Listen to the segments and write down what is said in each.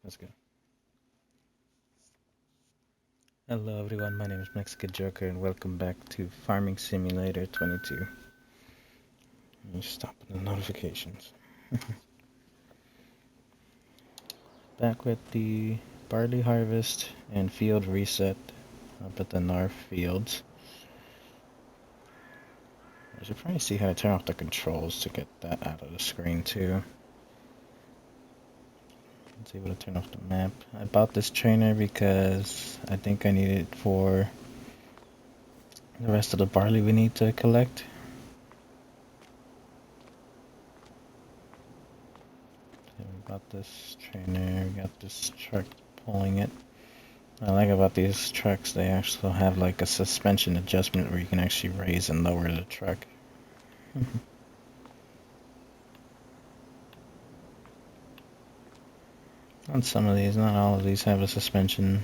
Let's go. Hello everyone, my name is Mexican Joker and welcome back to Farming Simulator 22. Let me stop the notifications. Back with the barley harvest and field reset up at the North Fields. I should probably see how to turn off the controls to get that out of the screen too. Let's able to turn off the map. I bought this trainer because I think I need it for the rest of the barley we need to collect. So we got this trainer, we got this truck pulling it. What I like about these trucks, they actually have like a suspension adjustment where you can actually raise and lower the truck. On some of these, not all of these have a suspension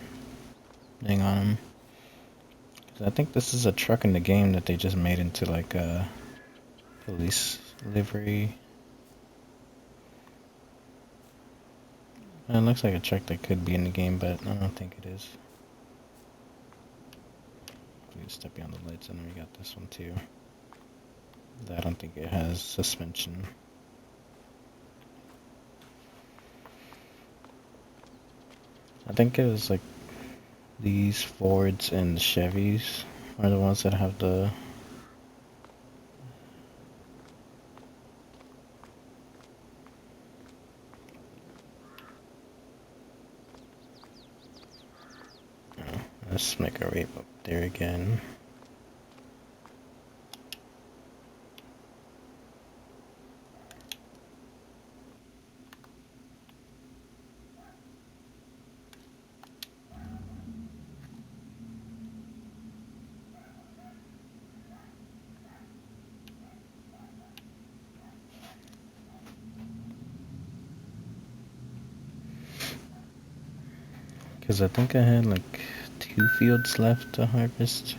thing on them. I think this is a truck in the game that they just made into like a police livery. It looks like a truck that could be in the game, but I don't think it is. We can step beyond the lights, and then we got this one too. I don't think it has suspension. I think it was like these Fords and Chevys are the ones that have the let's make our way up there again. Because I think I had like 2 fields left to harvest.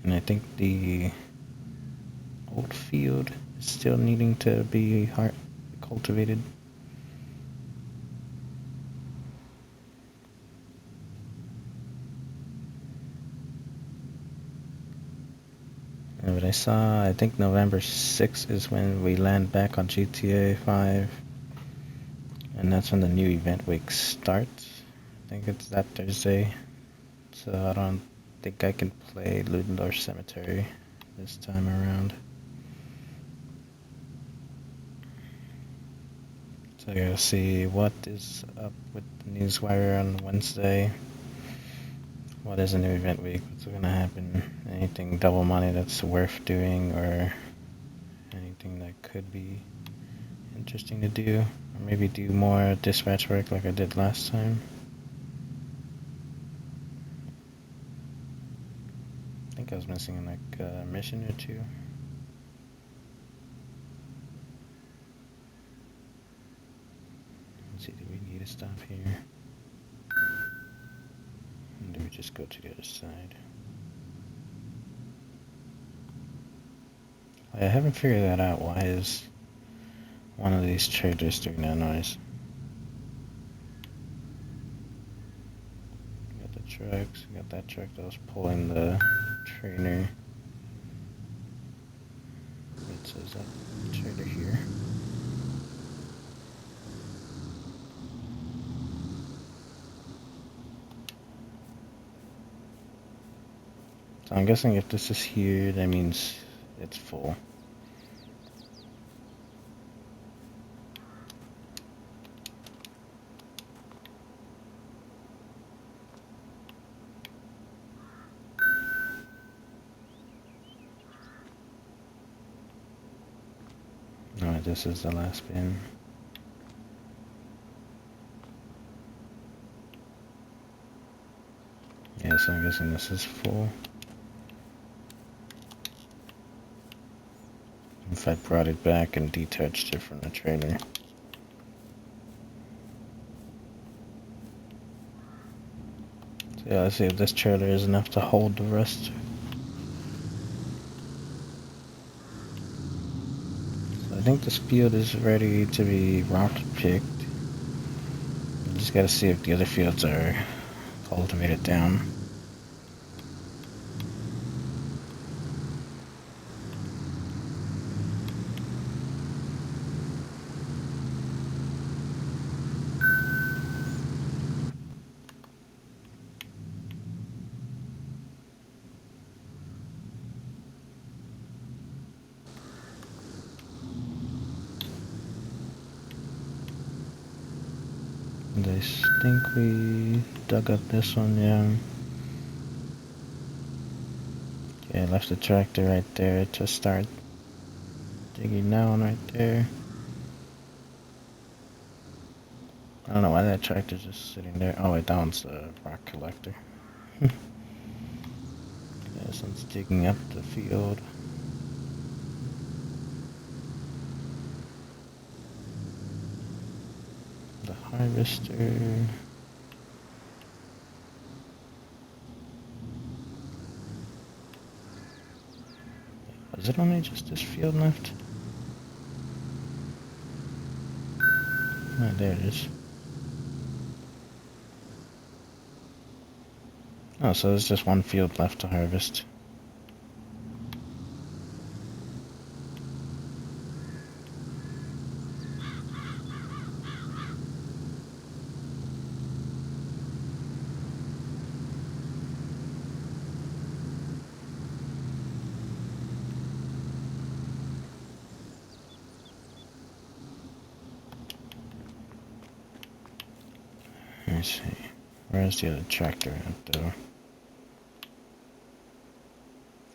And I think the old field is still needing to be cultivated. But I think November 6th is when we land back on GTA 5. And that's when the new event week starts. I think it's that Thursday. So I don't think I can play Ludendorff Cemetery this time around. So I gotta see what is up with the Newswire on Wednesday. What is a new event week? What's gonna happen? Anything double money that's worth doing, or anything that could be interesting to do? Or maybe do more dispatch work like I did last time. I think I was missing like a mission or two. Let's see, do we need to stop here? And do we just go to the other side? I haven't figured that out. Why is one of these trailers doing that noise? We got the trucks, we got that truck that was pulling the trainer. It says that trailer here. So I'm guessing if this is here, that means it's full. Alright, this is the last bin. Yeah, so I'm guessing this is full. If I brought it back and detached it from the trailer. So yeah, let's see if this trailer is enough to hold the rest. think this field is ready to be rock picked. Just gotta see if the other fields are cultivated down. And I think we dug up this one, yeah. Okay, left the tractor right there to start digging down right there. I don't know why that tractor's just sitting there. Oh wait, that one's the rock collector. This one's digging up the field. The harvester. Is it only just this field left? Oh, there it is. Oh, so there's just one field left to harvest. Let's see. Where's the other tractor at though?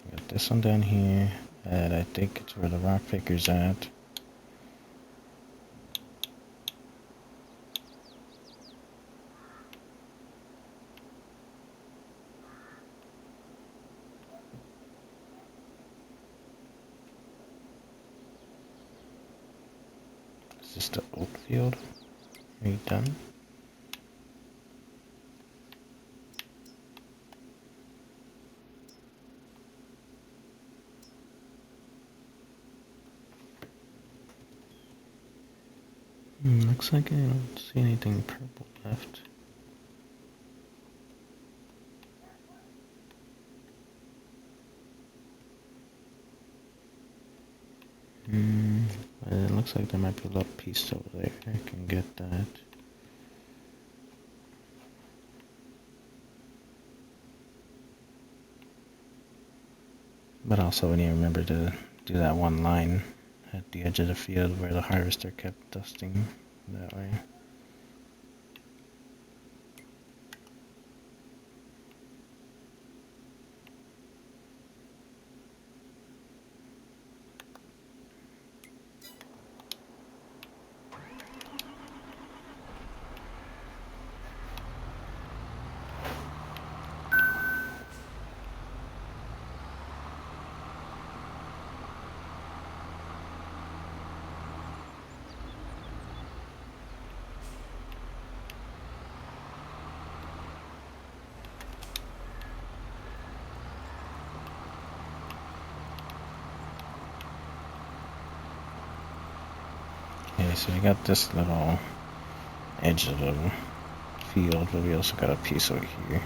Got this one down here, and I think it's where the rock picker's at. Is this the oat field? Are you done? Looks like I don't see anything purple left. It looks like there might be a little piece over there. I can get that. But also we need to remember to do that one line at the edge of the field where the harvester kept dusting that way. Okay, so we got this little edge of the field, but we also got a piece over here.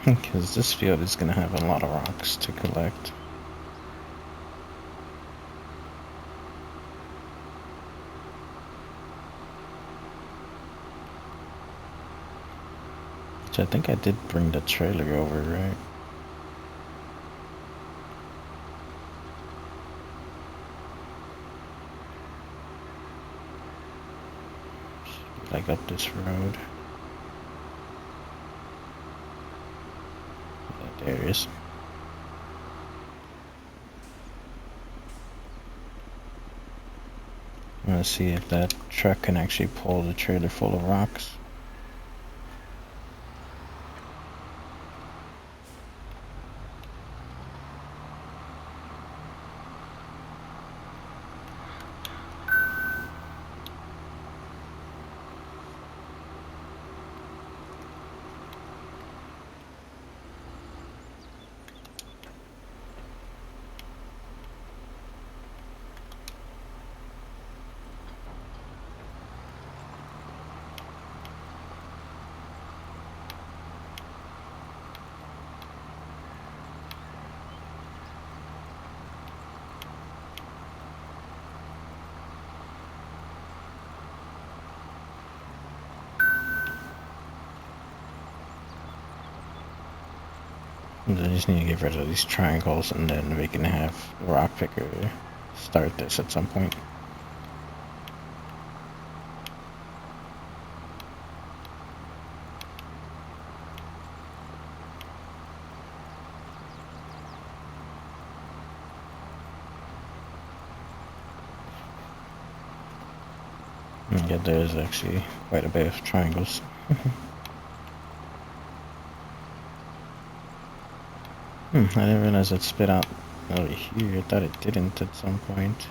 Because this field is going to have a lot of rocks to collect. Which I think I did bring the trailer over, right? Like up this road. There it is. I'm gonna see if that truck can actually pull the trailer full of rocks. I just need to get rid of these triangles and then we can have Rock Picker start this at some point. Yeah, there's actually quite a bit of triangles. I didn't realize it spit out over here. I thought it didn't at some point.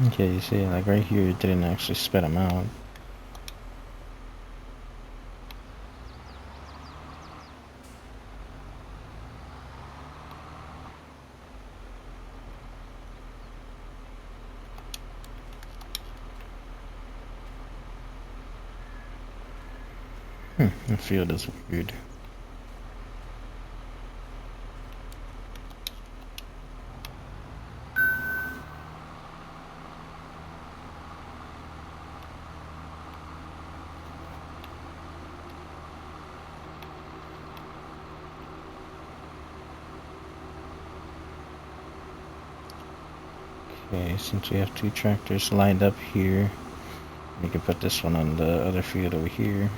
Okay, you see, like right here, it didn't actually spit them out. The field is weird. Okay, since we have two tractors lined up here, we can put this one on the other field over here.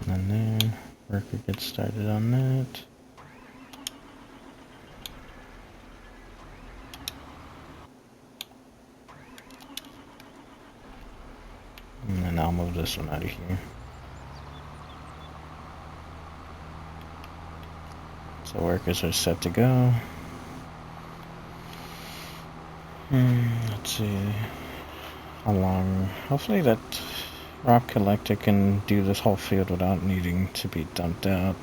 And then worker gets started on that. And then I'll move this one out of here. So workers are set to go. Let's see how long. Hopefully that rock collector can do this whole field without needing to be dumped out.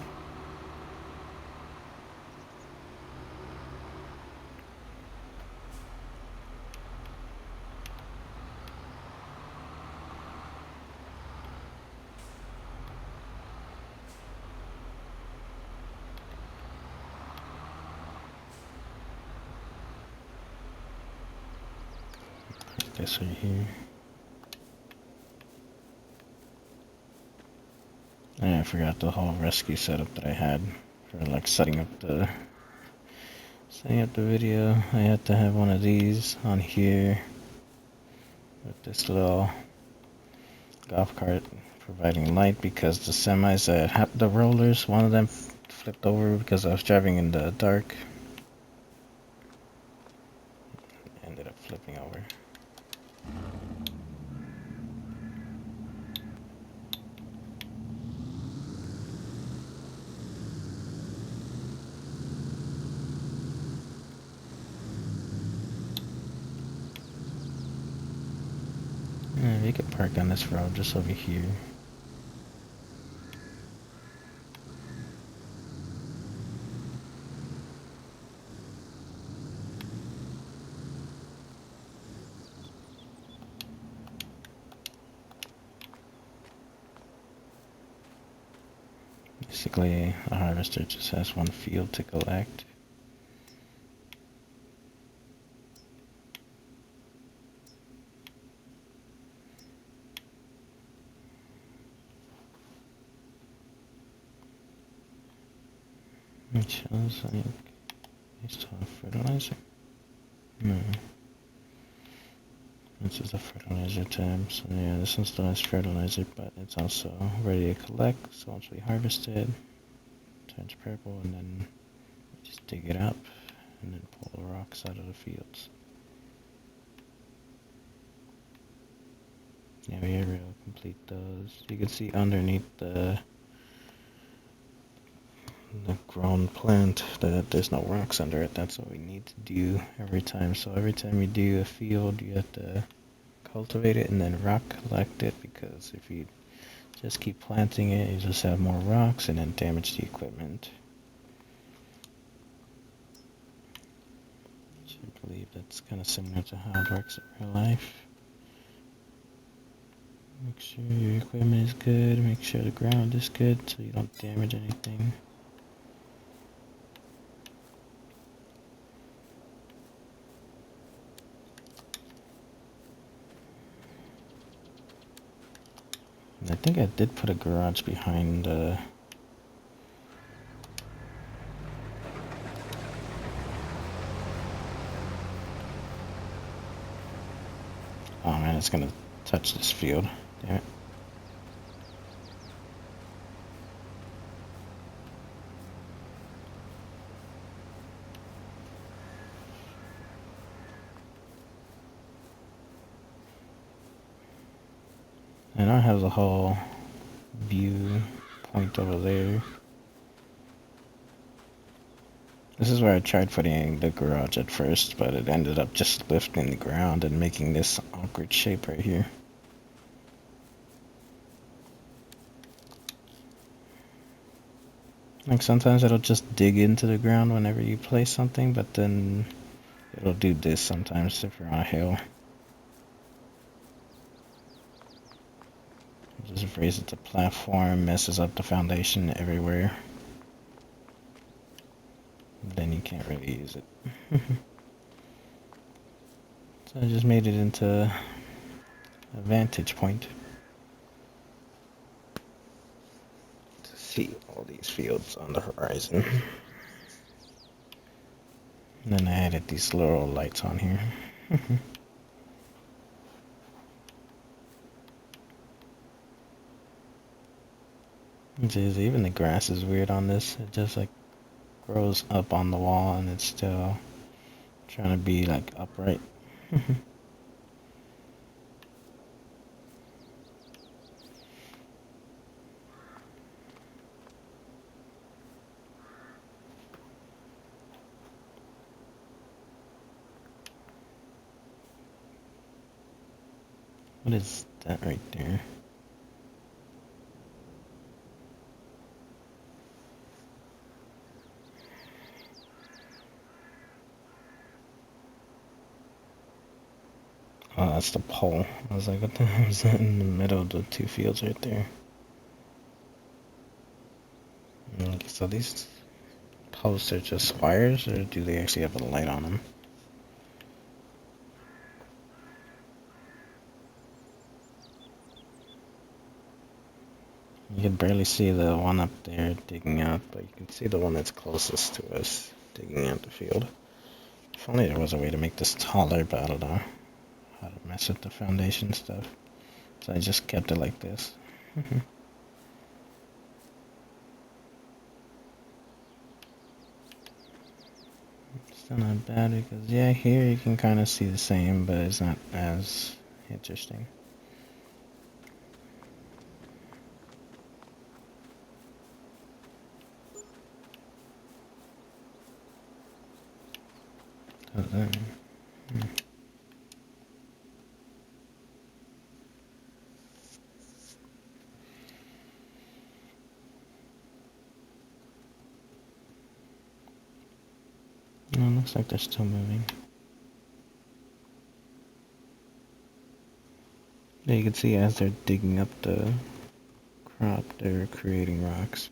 Put this right here. And I forgot the whole rescue setup that I had for like setting up the video. I had to have one of these on here with this little golf cart providing light because the semis that had the rollers, one of them flipped over because I was driving in the dark. Ended up flipping over. Yeah, we could park on this road just over here. Basically, a harvester just has one field to collect. It shows like I still have fertilizer. No. This is the fertilizer tab, so yeah, this one still has fertilizer, but it's also ready to collect. So once we harvest it, it turns purple, and then we just dig it up, and then pull the rocks out of the fields. Yeah, we are able to complete those. You can see underneath the the grown plant that there's no rocks under it. That's what we need to do every time. So every time you do a field, you have to cultivate it and then rock collect it, because if you just keep planting it, you just have more rocks and then damage the equipment. So I believe that's kind of similar to how it works in real life. Make sure your equipment is good, make sure the ground is good so you don't damage anything. And I think I did put a garage behind oh man, it's gonna touch this field. Damn it. And I have the whole view point over there. This is where I tried putting the garage at first, but it ended up just lifting the ground and making this awkward shape right here. Like sometimes it'll just dig into the ground whenever you place something, but then it'll do this sometimes if you're on a hill. Just raises the platform, messes up the foundation everywhere. Then you can't really use it. So I just made it into a vantage point to see all these fields on the horizon. And then I added these little lights on here. Jeez, even the grass is weird on this. It just like grows up on the wall and it's still trying to be like upright. What is that right there? Oh, that's the pole. I was like, what the hell is that in the middle of the two fields right there? Okay, so these posts are just wires, or do they actually have a light on them? You can barely see the one up there digging out, but you can see the one that's closest to us digging out the field. If only there was a way to make this taller, but I don't know how to mess with the foundation stuff. So I just kept it like this. Still not bad because, yeah, here you can kind of see the same, but it's not as interesting. No, looks like they're still moving. Yeah, you can see as they're digging up the crop, they're creating rocks.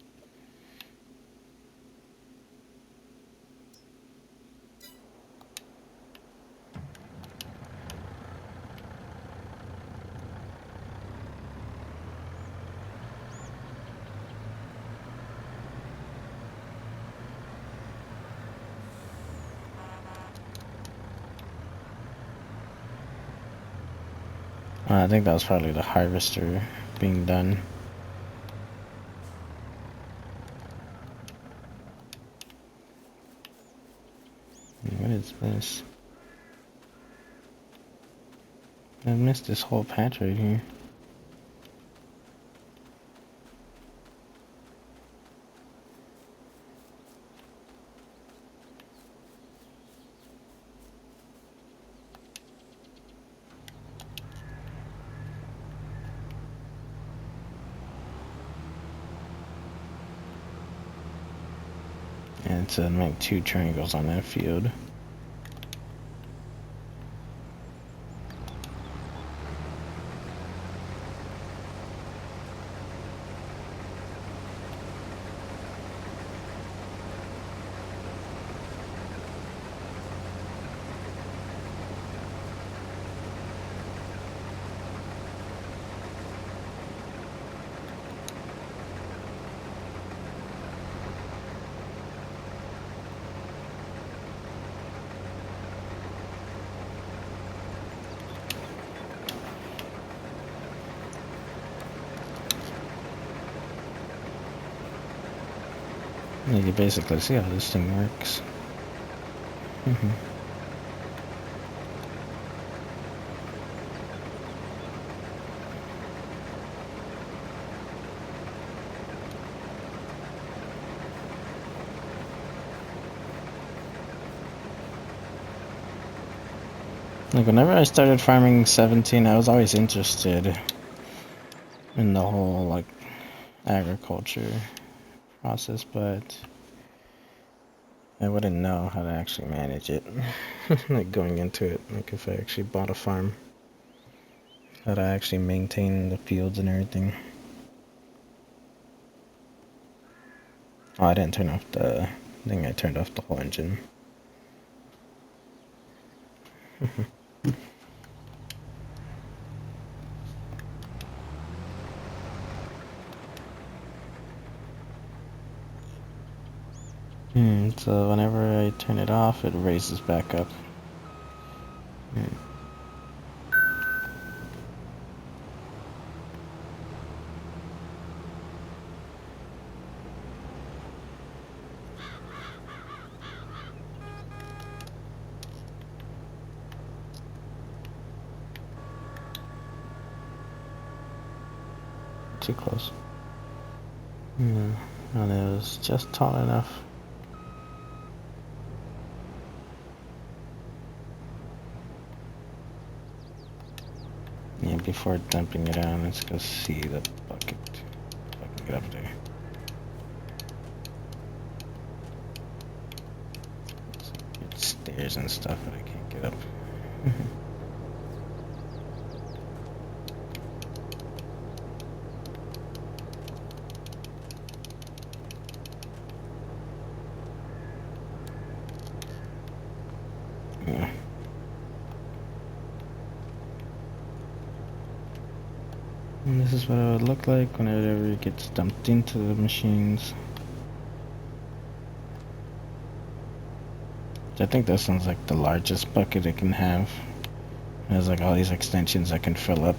I think that was probably the harvester being done. What is this? I missed this whole patch right here. And to make 2 triangles on that field. You can basically see how this thing works. Like, whenever I started farming 17, I was always interested in the whole, like, agriculture process, but I wouldn't know how to actually manage it. Like, going into it, like, if I actually bought a farm, how to actually maintain the fields and everything. Oh, I didn't turn off the thing, I turned off the whole engine. So whenever I turn it off, it raises back up. Too close. And it was just tall enough. Yeah, before dumping it on, let's go see the bucket. If I can get up there. It's stairs and stuff, but I can't get up. Yeah. And this is what it would look like whenever it gets dumped into the machines. I think this one's like the largest bucket it can have. It has like all these extensions I can fill up.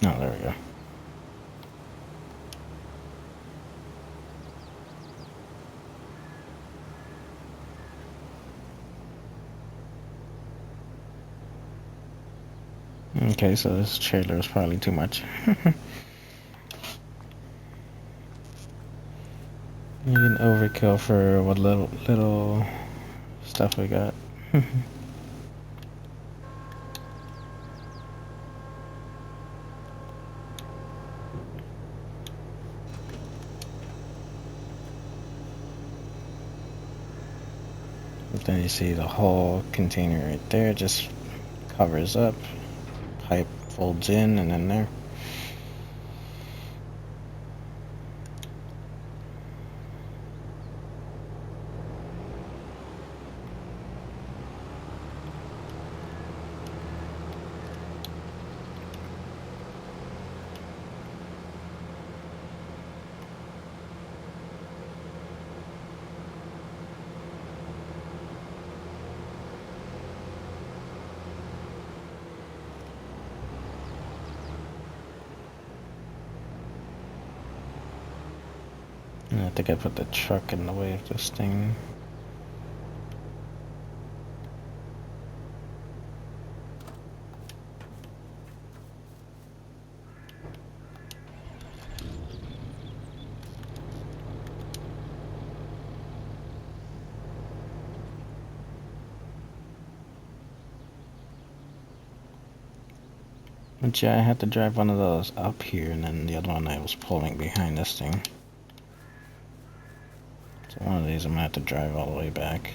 Oh, there we go. Okay, so this trailer is probably too much. You can overkill for what little stuff we got. But then you see the whole container right there just covers up. Pipe folds in and then there. And I think I put the truck in the way of this thing. But yeah, I had to drive one of those up here, and then the other one I was pulling behind this thing. So one of these I'm gonna have to drive all the way back.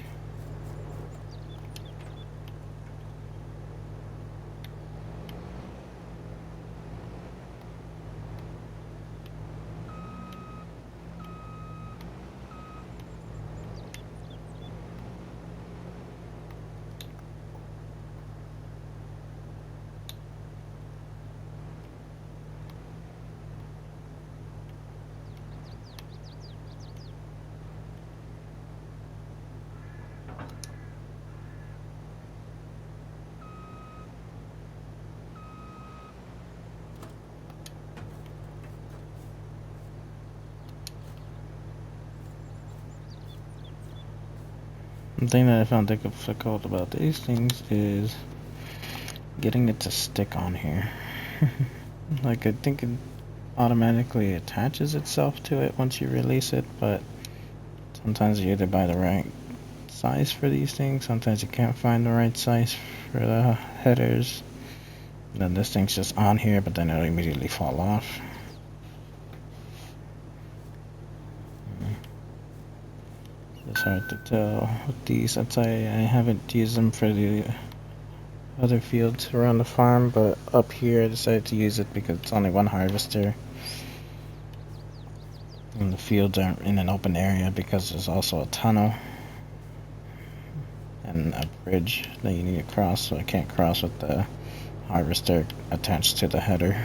The thing that I found difficult about these things is getting it to stick on here. Like, I think it automatically attaches itself to it once you release it, but sometimes you either buy the right size for these things, sometimes you can't find the right size for the headers. And then this thing's just on here, but then it'll immediately fall off. It's hard to tell with these. I'd say I haven't used them for the other fields around the farm, but up here I decided to use it because it's only one harvester. And the fields aren't in an open area because there's also a tunnel and a bridge that you need to cross, so I can't cross with the harvester attached to the header.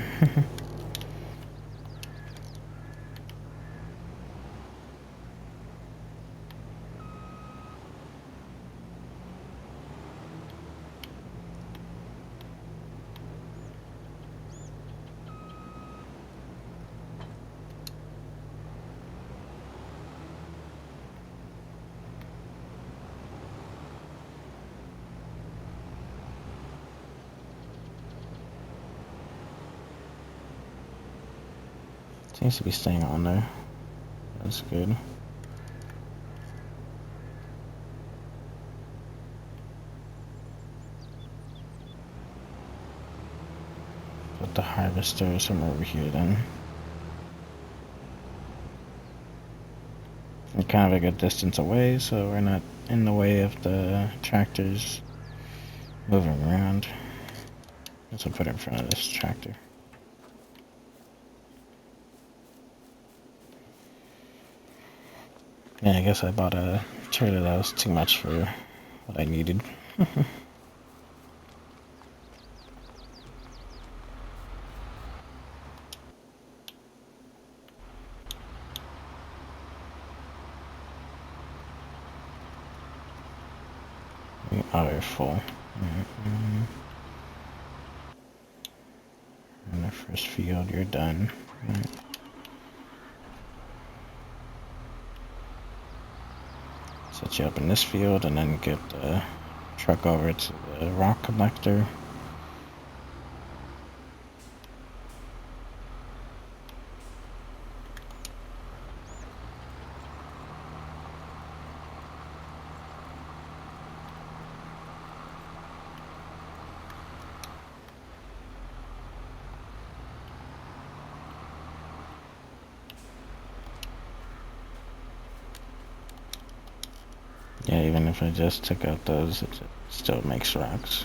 Seems to be staying on there. That's good. Put the harvester somewhere over here then. We're kind of a good distance away, so we're not in the way of the tractors moving around. Guess I'll put it in front of this tractor. Yeah, I guess I bought a trailer that was too much for what I needed. We are full. In the first field, you're done. Right. Set you up in this field and then get the truck over to the rock collector. Yeah, even if I just took out those, it still makes rocks.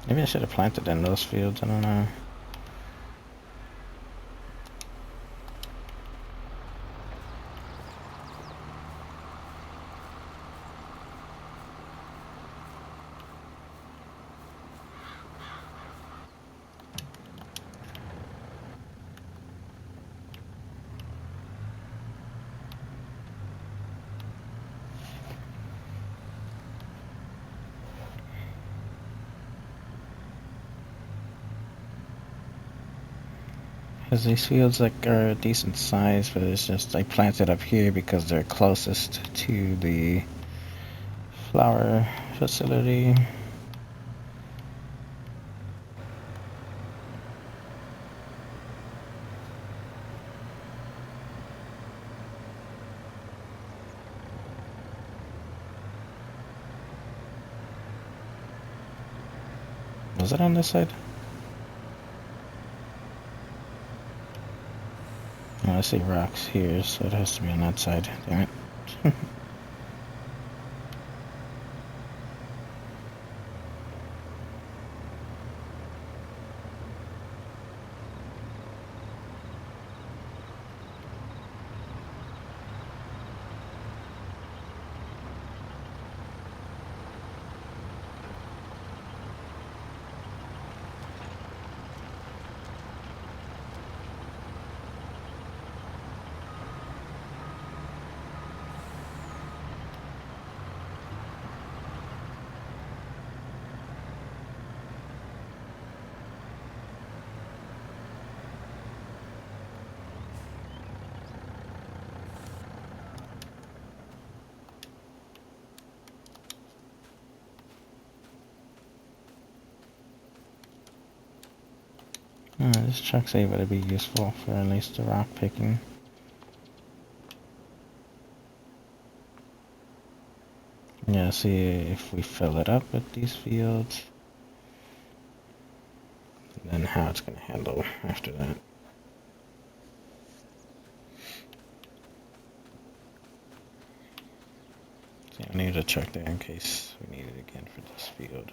Maybe I should have planted in those fields, I don't know. Because these fields like are a decent size, but it's just I planted up here because they're closest to the flower facility. Was it on this side? Oh, I see rocks here, so it has to be on that side. Damn it. This truck's able to be useful for at least the rock picking. Yeah, see if we fill it up with these fields, and then how it's going to handle after that. See, I need a truck there in case we need it again for this field.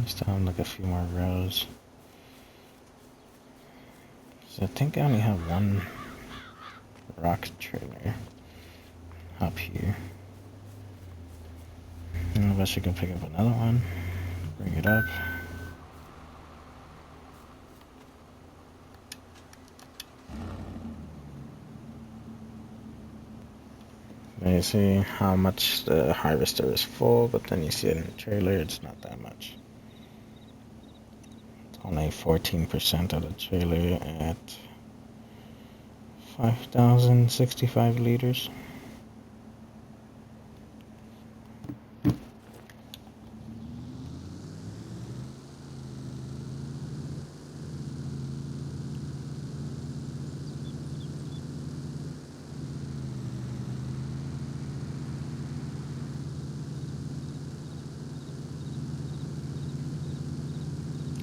Still have like a few more rows. So I think I only have one rock trailer up here. I bet you can pick up another one, bring it up. Now you see how much the harvester is full, but then you see it in the trailer, it's not that much. It's only 14% of the trailer at 5,065 liters.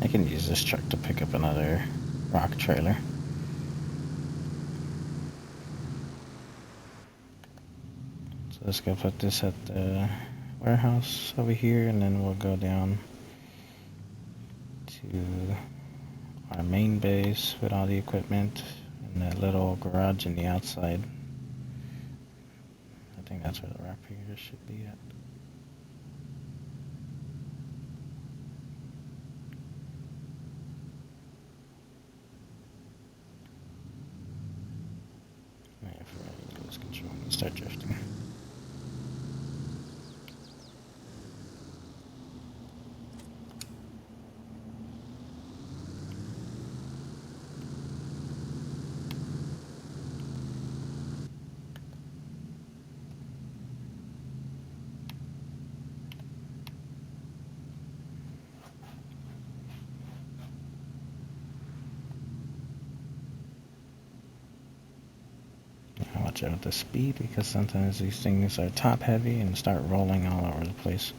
I can use this truck to pick up another rock trailer. So let's go put this at the warehouse over here, and then we'll go down to our main base with all the equipment and that little garage in the outside. I think that's where the rock picker should be at. If we're ready to lose control and start drifting. Watch out with the speed, because sometimes these things are top heavy and start rolling all over the place.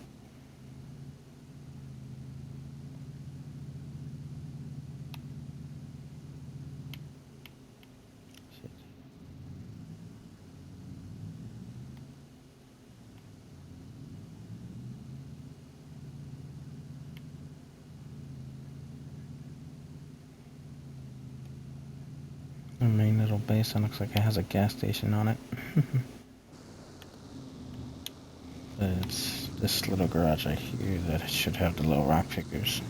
The main little base, it looks like it has a gas station on it. But it's this little garage right here that should have the little rock pickers.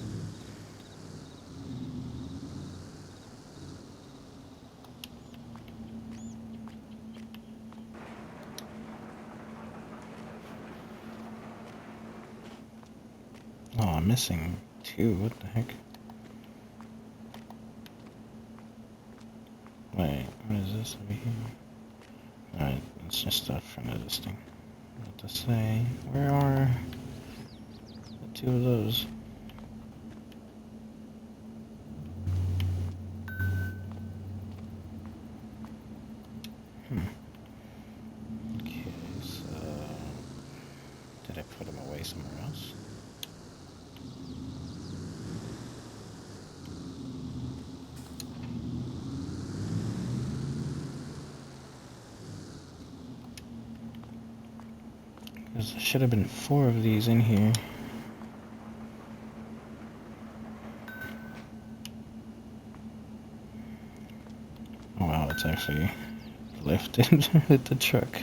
Oh, I'm missing two, what the heck? Wait, what is this over here? Alright, let's just start front of this thing. What to say? Where are the two of those? Did I put them away somewhere else? There should have been 4 of these in here. Oh wow, it's actually lifted with the truck.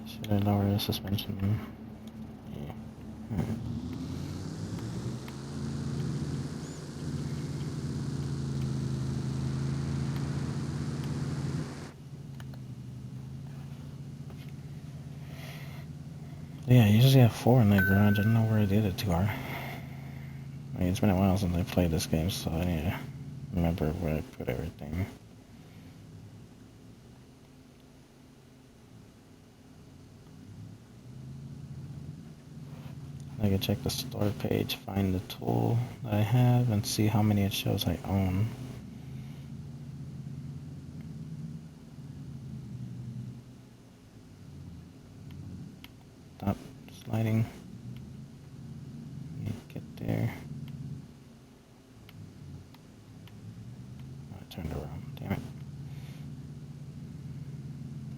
Should I lower the suspension? Yeah. Yeah, I usually have 4 in the garage. I don't know where the other 2 are. I mean, it's been a while since I played this game, so I need to remember where I put everything. I can check the store page, find the tool that I have, and see how many it shows I own. Stop sliding. Get there. I turned around. Damn it.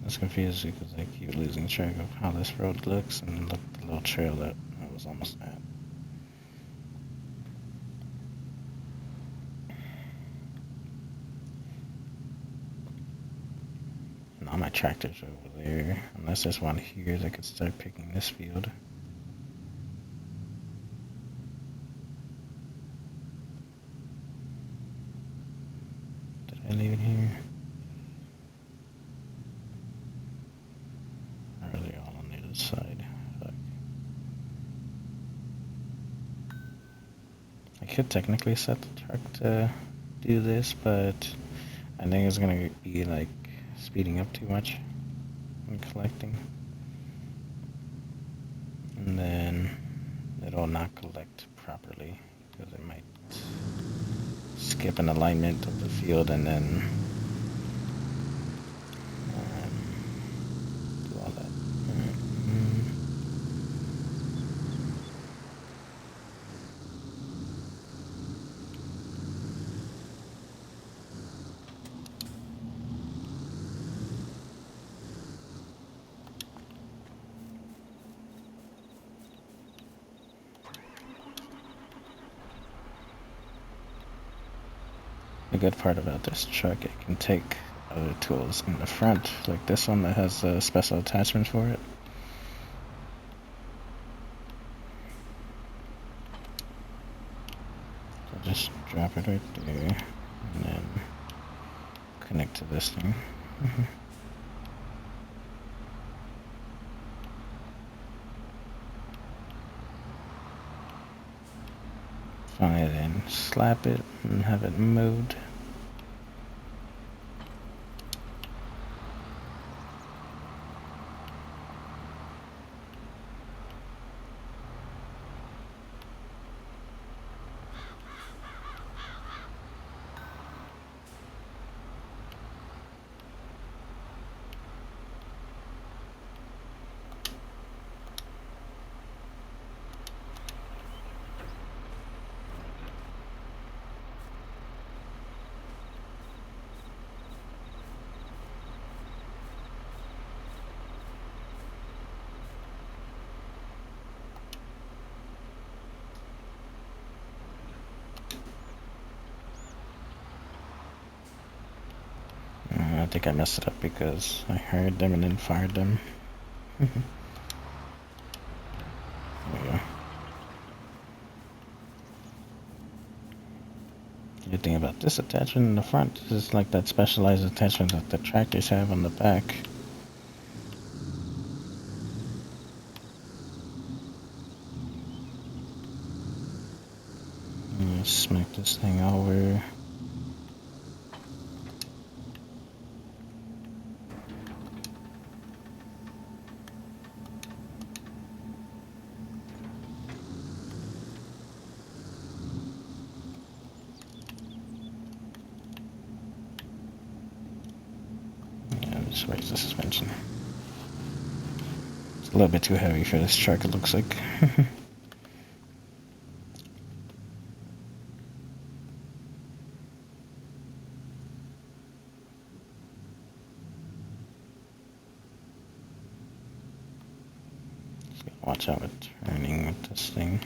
I was confused because I keep losing track of how this road looks and look at the little trail that I was almost at. Now my tractor's over there. Unless there's one here that could start picking this field. Did I leave it here? Or are they all on the other side? Fuck. I could technically set the truck to do this, but I think it's gonna be like speeding up too much and collecting. And then it'll not collect properly because it might skip an alignment of the field and then do all that. The good part about this truck, it can take other tools in the front, like this one that has a special attachment for it. So just drop it right there, and then connect to this thing. Finally then slap it and have it moved. I think I messed it up because I heard them and then fired them. There we go. The good thing about this attachment in the front is it's like that specialized attachment that the tractors have on the back. Smack this thing over. Just raise the suspension. It's a little bit too heavy for this truck, it looks like. Watch out with turning with this thing.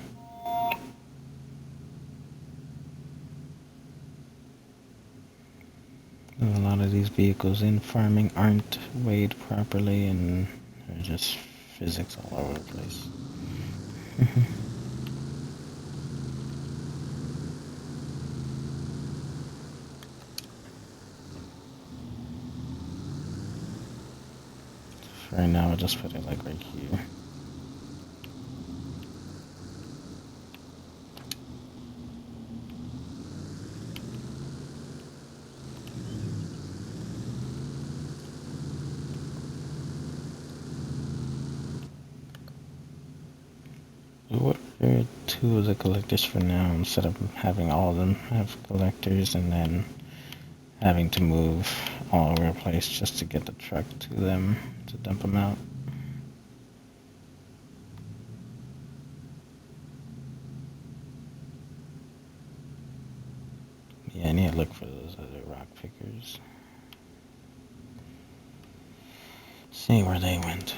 A lot of these vehicles in farming aren't weighed properly and they're just physics all over the place. For right now, I'll just put it like right here. What are two of the collectors for now instead of having all of them have collectors and then having to move all over the place just to get the truck to them to dump them out? Yeah, I need to look for those other rock pickers. See where they went.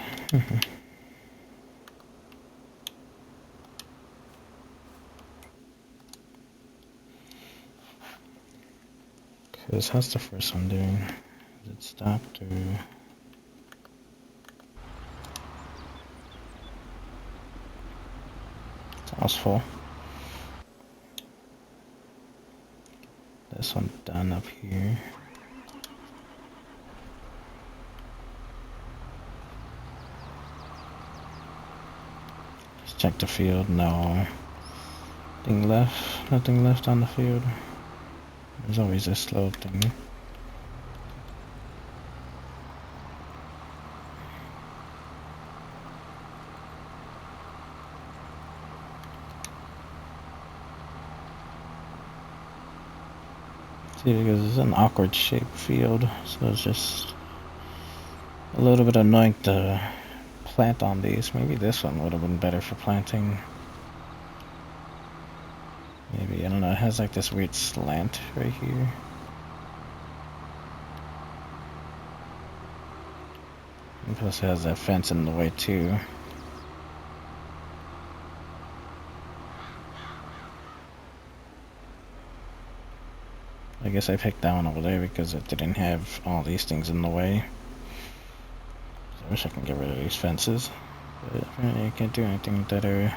Cause how's the first one doing? Is it stopped or? It's almost full. This one done up here. Just check the field. No. Nothing left. Nothing left on the field. There's always a slow thing. See, because it's an awkward shaped field, so it's just a little bit annoying to plant on these. Maybe this one would have been better for planting. Maybe, I don't know, it has like this weird slant right here. And plus it has that fence in the way too. I guess I picked that one over there because it didn't have all these things in the way. So I wish I could get rid of these fences. But apparently I can't do anything with that area.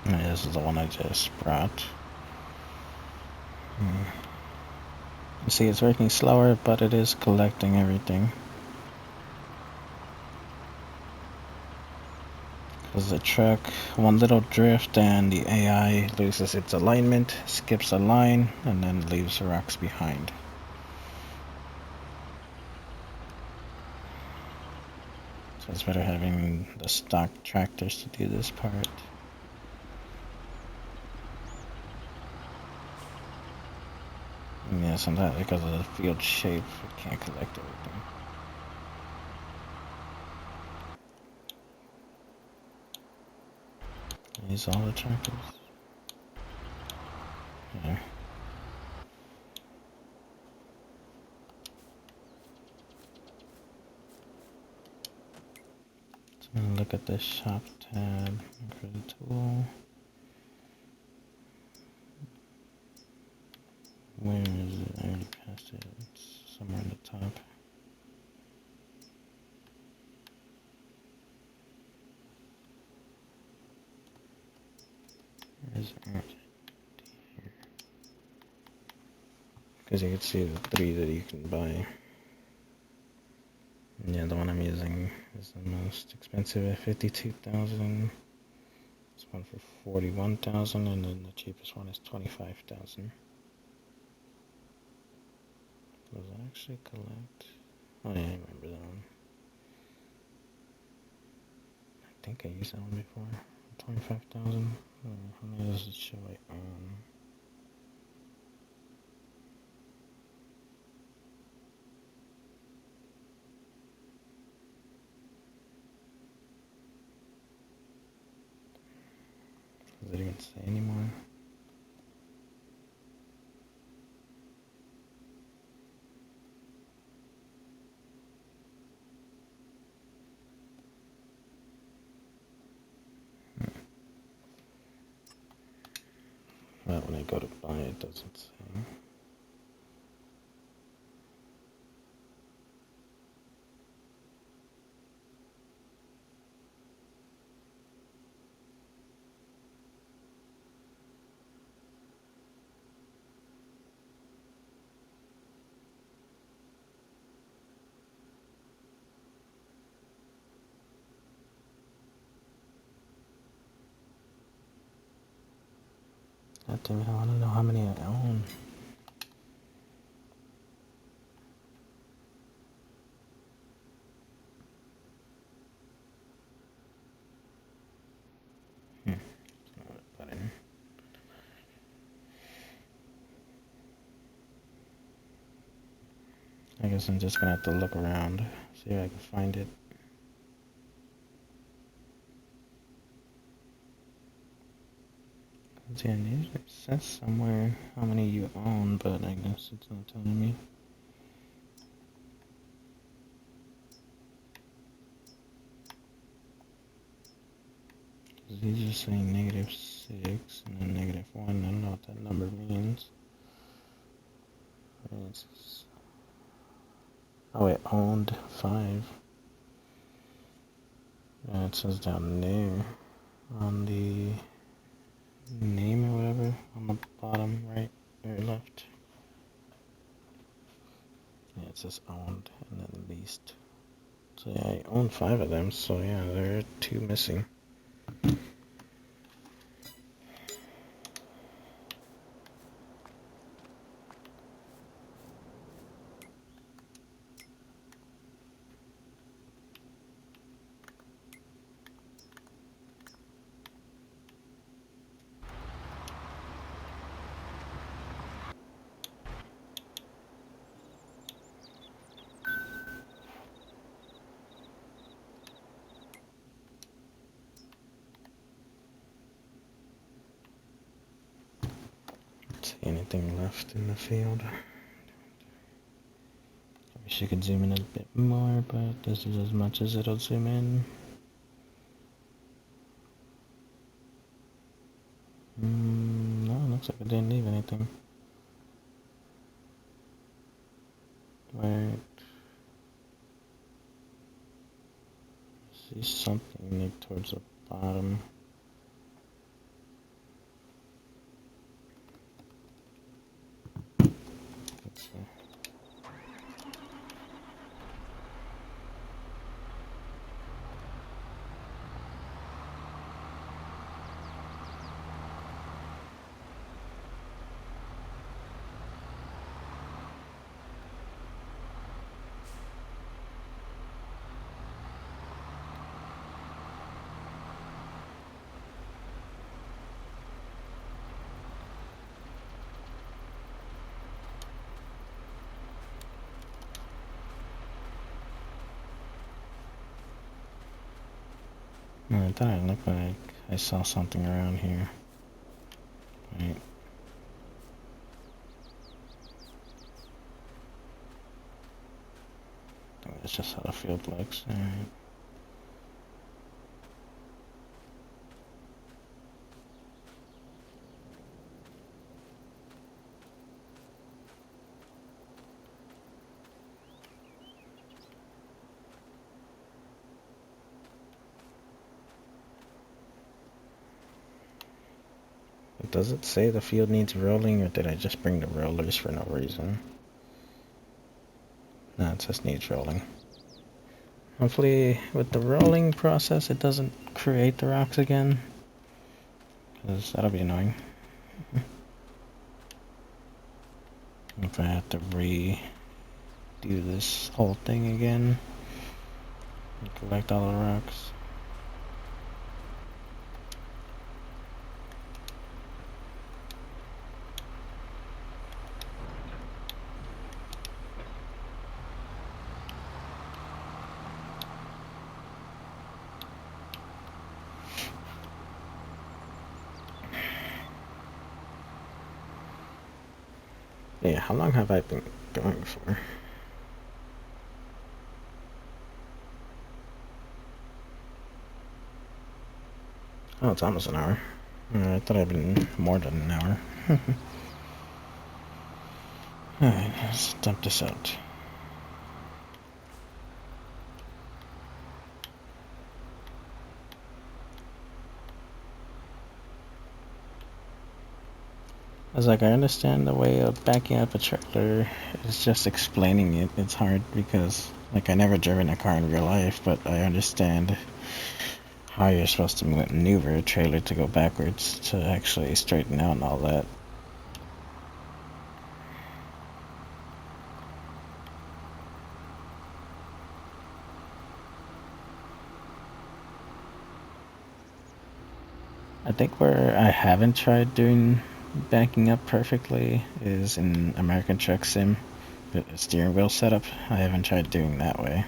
Yeah, this is the one I just brought. You see, it's working slower, but it is collecting everything. Because the truck, one little drift and the AI loses its alignment, skips a line, and then leaves rocks behind. So it's better having the stock tractors to do this part. Yeah, sometimes because of the field shape, it can't collect everything. these all the trackers? Yeah. So I'm gonna look at the shop tab for the tool. Where is it? I already passed it. It's somewhere in the top. Where is it? Here. Because you can see the 3 that you can buy. And yeah, the one I'm using is the most expensive at 52,000. This one for 41,000, and then the cheapest one is 25,000. Does it actually collect? Oh yeah, I remember that one. I think I used that one before. 25,000. How many does it show I own? Does it even say anymore? Well, when I go to buy it, doesn't say. God damn it, I want to know how many I own. That's not what I put in. I guess I'm just gonna have to look around, see if I can find it. Yeah, usually it says somewhere how many you own, but I guess it's not telling me. These are saying -6 and then -1. I don't know what that number means. Oh, it owned 5. It says down there on the name or whatever on the bottom right or left. Yeah, it says owned and then leased. So yeah, I own 5 of them, so yeah, there are 2 missing. See anything left in the field? I wish I could zoom in a bit more, but this is as much as it'll zoom in. No, looks like I didn't leave anything. Wait. See something like towards the bottom. Let's see. I thought it looked like I saw something around here. Right. I think that's just how the field looks. Alright. Does it say the field needs rolling, or did I just bring the rollers for no reason? No, it just needs rolling. Hopefully, with the rolling process, it doesn't create the rocks again, because that'll be annoying. If I have to redo this whole thing again and collect all the rocks. Yeah, how long have I been going for? Oh, it's almost an hour. I thought I'd been more than an hour. Alright, let's dump this out. I was like, I understand the way of backing up a trailer. It's just explaining it. It's hard because, like, I never driven a car in real life, but I understand how you're supposed to maneuver a trailer to go backwards to actually straighten out and all that. I think where I haven't tried doing backing up perfectly is in American Truck Sim. The steering wheel setup, I haven't tried doing that way.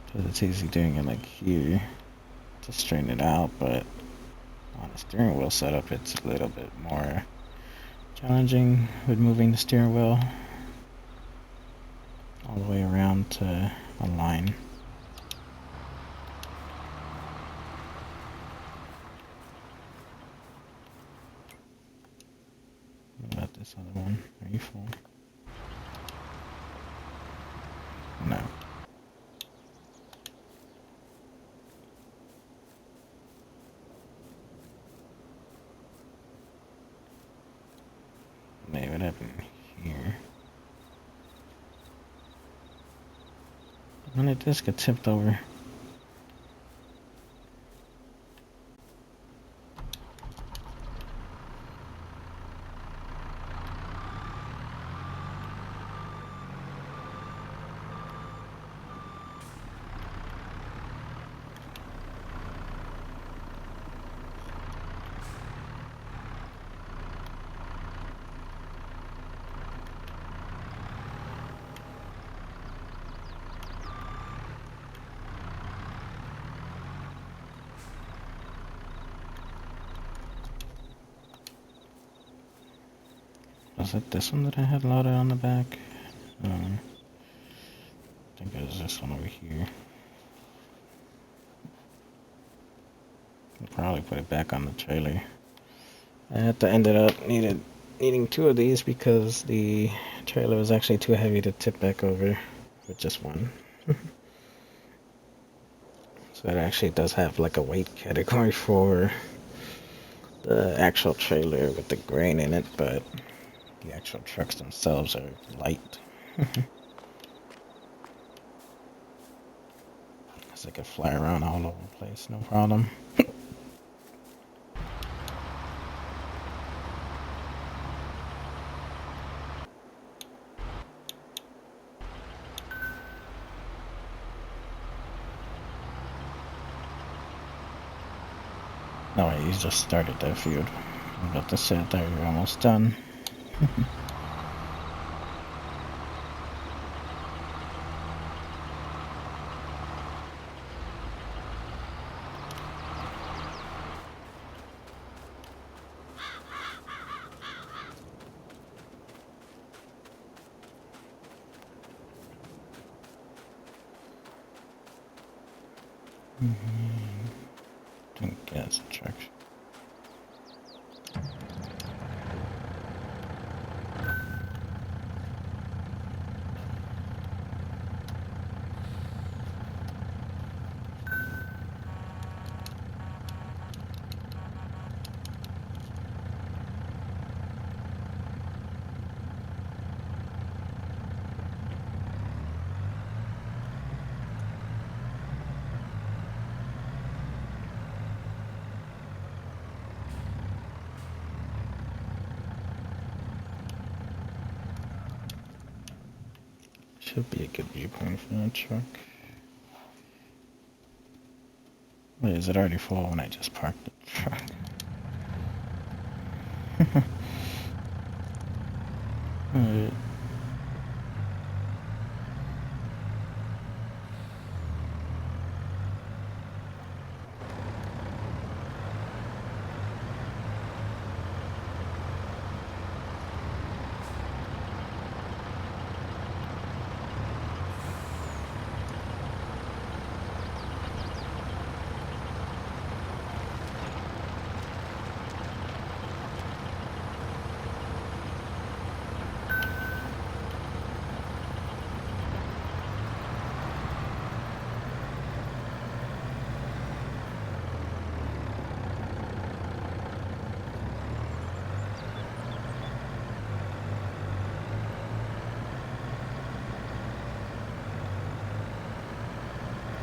Because it's easy doing it like here to straighten it out, but on a steering wheel setup it's a little bit more challenging with moving the steering wheel all the way around to a line. What about this other one? Are you full? No. Maybe what happened here? When did this get tipped over? Was it this one that I had loaded on the back? I think it was this one over here. I'll probably put it back on the trailer. I had to end it up needing two of these because the trailer was actually too heavy to tip back over with just one. So it actually does have like a weight category for the actual trailer with the grain in it, but the actual trucks themselves are light. So they could fly around all over the place, no problem. No way, you just started that field. I'm about to say that you're almost done. Doing gas truck. Should be a good viewpoint for that truck. Wait, is it already full when I just parked the truck? Alright.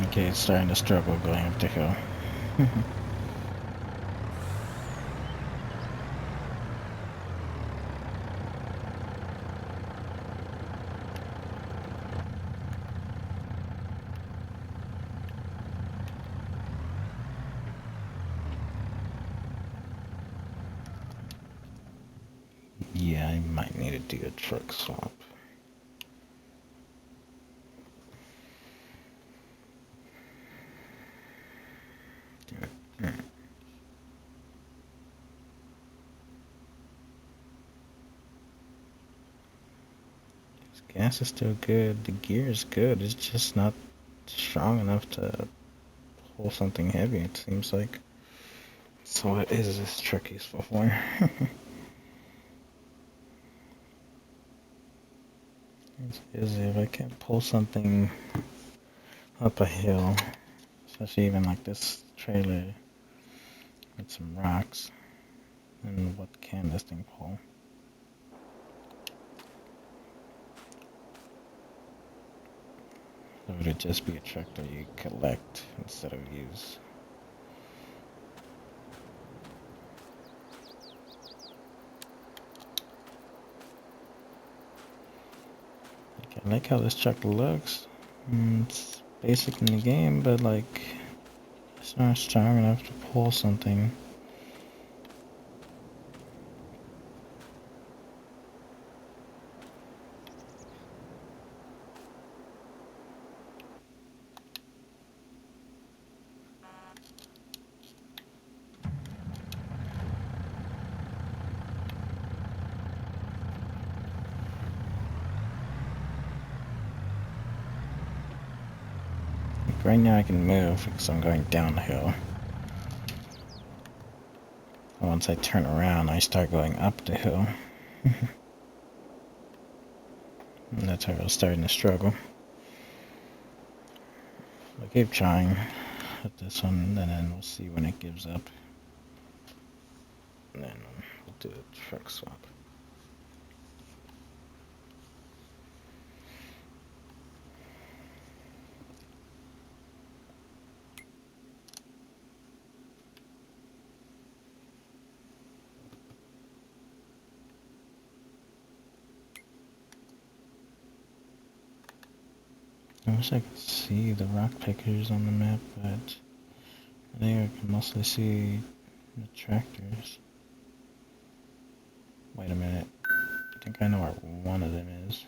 Okay, it's starting to struggle going up the hill. Yeah, I might need to do a truck swap. Gas is still good. The gear is good. It's just not strong enough to pull something heavy, it seems like. So what is this truck useful for? Is if I can pull something up a hill, especially even like this trailer with some rocks, and what can this thing pull? Or would it just be a truck that you collect instead of use? I like how this truck looks. It's basic in the game, but like, it's not strong enough to pull something. Like right now I can move because I'm going downhill. Once I turn around, I start going up the hill. And that's how I was starting to struggle. I'll keep trying with this one, and then we'll see when it gives up. And then we'll do a truck swap. I wish I could see the rock pickers on the map, but I think I can mostly see the tractors. Wait a minute. I think I know where one of them is.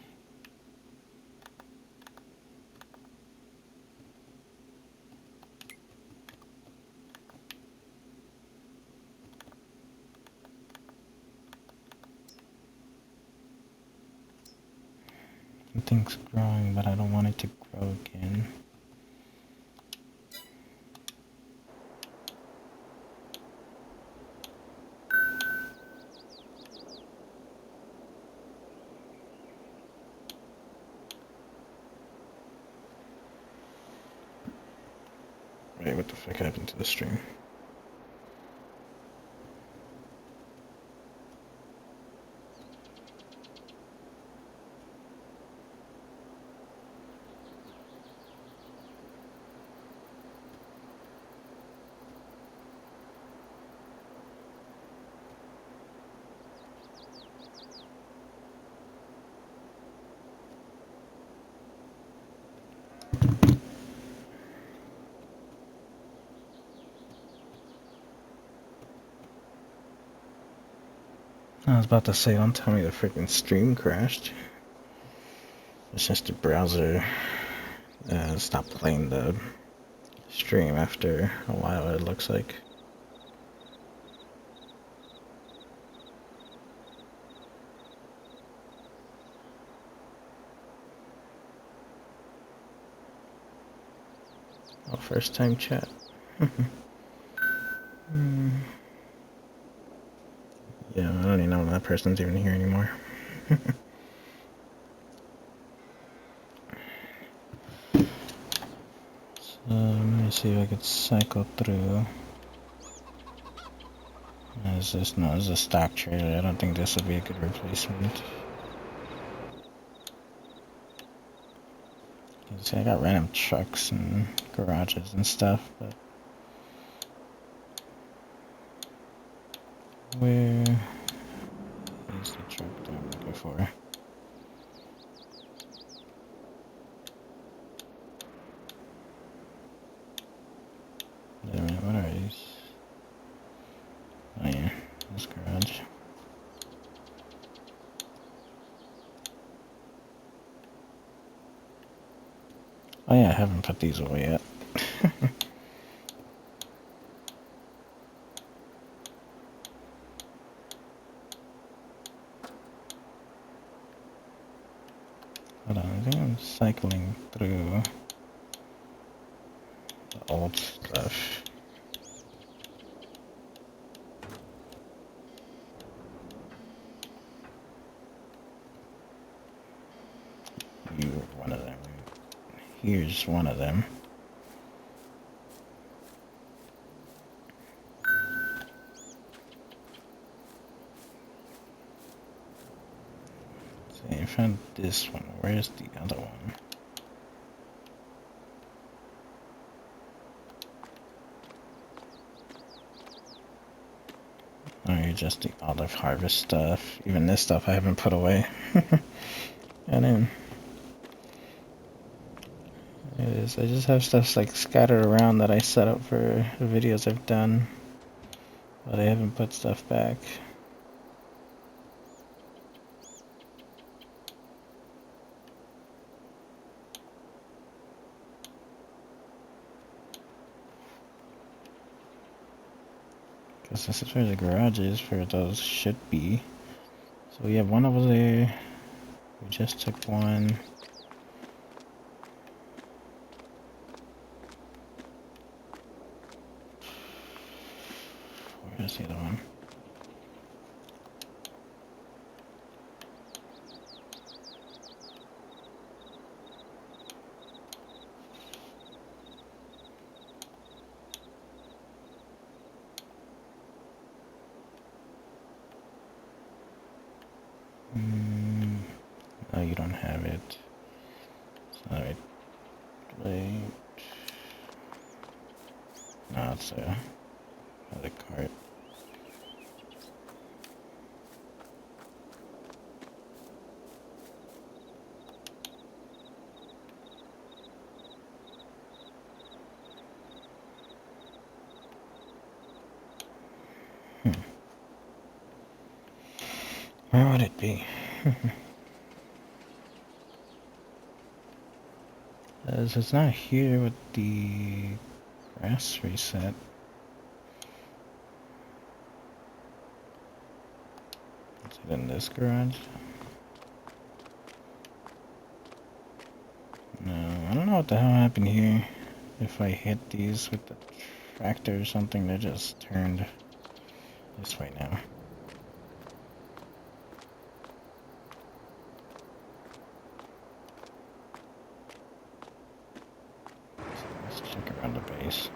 Something's growing, but I don't want it to grow again. Wait, what the fuck happened to the stream? I was about to say, don't tell me the freaking stream crashed. It's just the browser stopped playing the stream after a while, it looks like. Oh, first time chat. Yeah, I don't even know if that person's even here anymore. So, let me see if I could cycle through. Is this? No, this is a stock trailer. I don't think this would be a good replacement. See, I got random trucks and garages and stuff, but where is the truck that I'm looking for? Wait a minute, what are these? Oh yeah, this garage. Oh yeah, I haven't put these away yet. Hold on, I think I'm cycling through the old stuff. You're one of them. Here's one of them. See, I found this one. Where's the other one? Oh, you're just the olive harvest stuff. Even this stuff I haven't put away. And then it is. I just have stuff like scattered around that I set up for the videos I've done, but I haven't put stuff back. Because this is where the garage is for those should be. So we have one over there. We just took one. Where's the other one? No, you don't have it. Alright. Wait. No, it's another cart. Where would it be? As it's not here with the grass reset. Is it in this garage? No, I don't know what the hell happened here. If I hit these with the tractor or something, they're just turned this way now. So let's check around the base.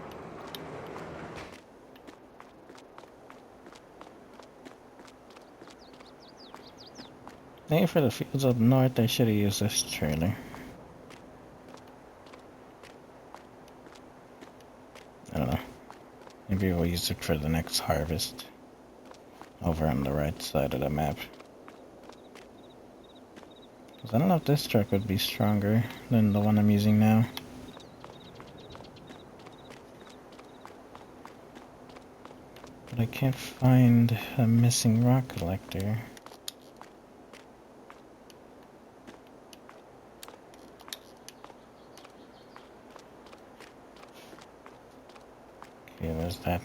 Maybe for the fields up north, I should have used this trailer. I don't know. Maybe we'll use it for the next harvest. Over on the right side of the map. Because I don't know if this truck would be stronger than the one I'm using now. But I can't find a missing rock collector. Okay, there's that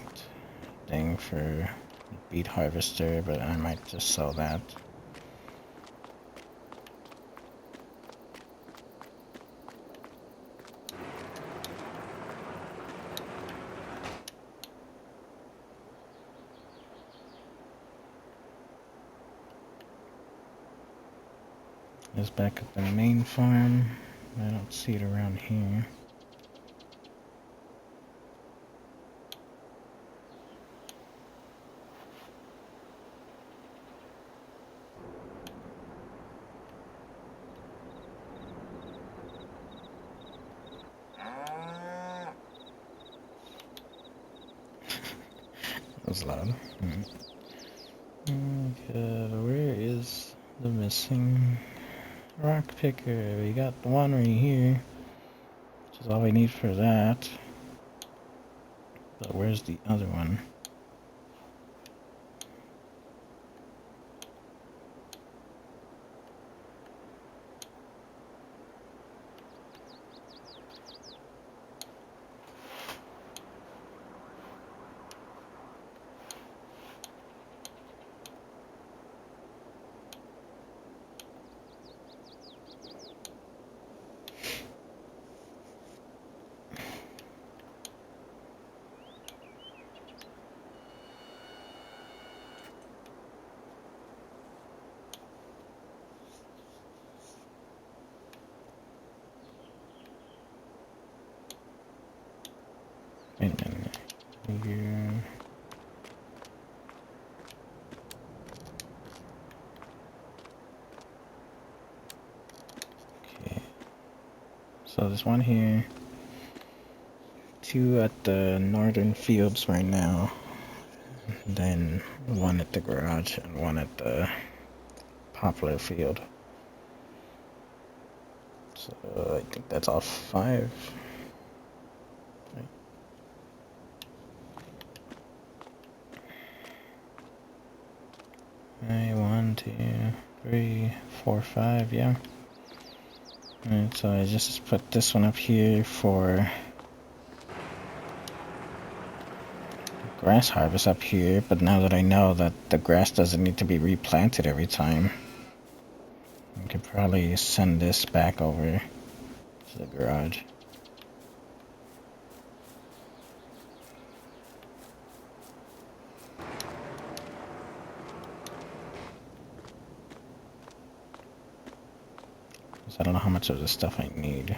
thing for beet harvester, but I might just sell that. It's back at the main farm. I don't see it around here. That was loud. Okay, where is the missing rock picker? We got one right here, which is all we need for that. But where's the other one? Wait a minute. Here. Okay. So there's one here. Two at the northern fields right now. Then one at the garage and one at the poplar field. So I think that's all 5. Right, 1, 2, 3, 4, 5, yeah. Alright, so I just put this one up here for grass harvest up here, but now that I know that the grass doesn't need to be replanted every time, I could probably send this back over to the garage. I don't know how much of this stuff I need.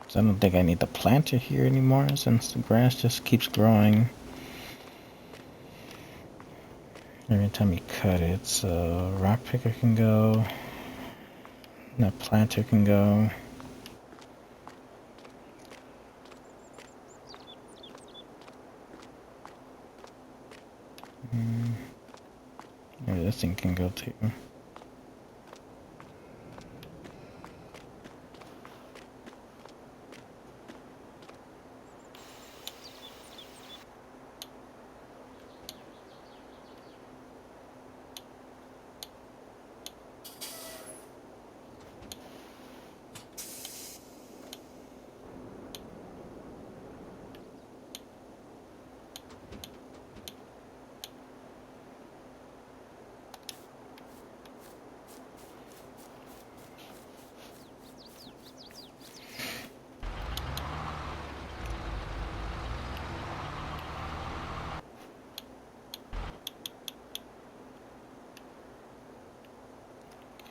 So I don't think I need the planter here anymore since the grass just keeps growing every time you cut it. So rock picker can go, that planter can go. Maybe this thing can go too.